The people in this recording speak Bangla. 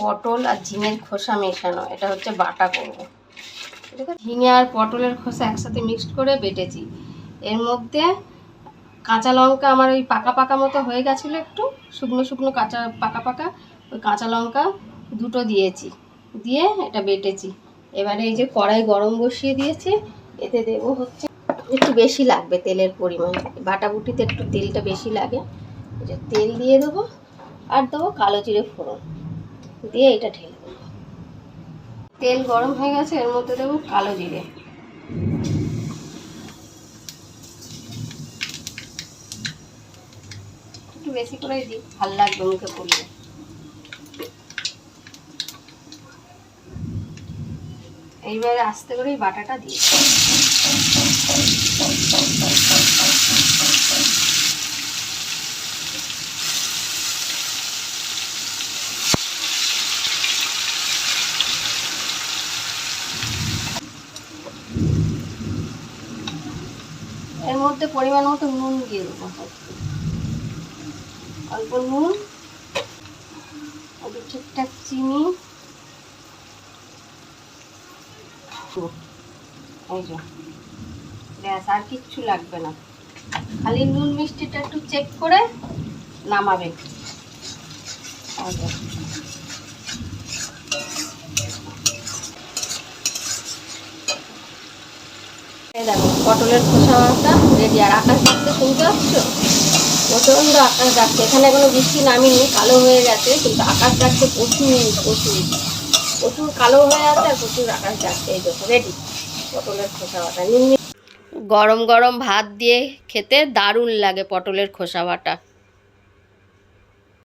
পটল আর ঝিঙের খোসা মেশানো, এটা হচ্ছে বাটা করবো। ঝিঙে আর পটলের খোসা একসাথে মিক্সড করে বেটেছি। এর মধ্যে কাঁচা লঙ্কা আমার ওই পাকা পাকা মতো হয়ে গেছিলো, একটু শুকনো শুকনো কাঁচা পাকা পাকা, ওই কাঁচা লঙ্কা দুটো দিয়েছি, দিয়ে এটা বেটেছি। এবারে এই যে কড়াই গরম বসিয়ে দিয়েছি, এতে দেবো হচ্ছে একটু বেশি লাগবে তেলের পরিমাণ, বাটাবুটিতে একটু তেলটা বেশি লাগে। এটা তেল দিয়ে দেবো, আর দেবো কালো জিরে ফোড়ন, দিয়ে এটা ঢেলে দেবো। তেল গরম হয়ে গেছে, এর মধ্যে দেবো কালো জিরে, একটু বেশি করে দিই, ভাল লাগবে মুখে পড়লে। এইবারে আস্তে করে এই বাটাটা দিয়ে এর মধ্যে পরিমাণ মতো নুন দিয়ে দেবো, অল্প নুন, একটু ঠিকঠাক চিনি, এই যে ব্যাস, আর কিচ্ছু লাগবে না, খালি নুন মিষ্টিটা একটু চেক করে নামাবে। এই দেখো পটলের খোসাটা রেডি। আর আকাশ ডাকতে শুনতে পাচ্ছ? প্রচণ্ড আকাশ ডাকছে, এখানে কোনো বৃষ্টি নামিনি, কালো হয়ে গেছে, কিন্তু আকাশ ডাকছে প্রচুর প্রচুর প্রচুর, কালো হয়ে আছে আর প্রচুর আকাশ ডাকছে। এই দেখো রেডি পটলের খোসা বাটা। গরম গরম ভাত দিয়ে খেতে দারুণ লাগে পটলের খোসা বাটা।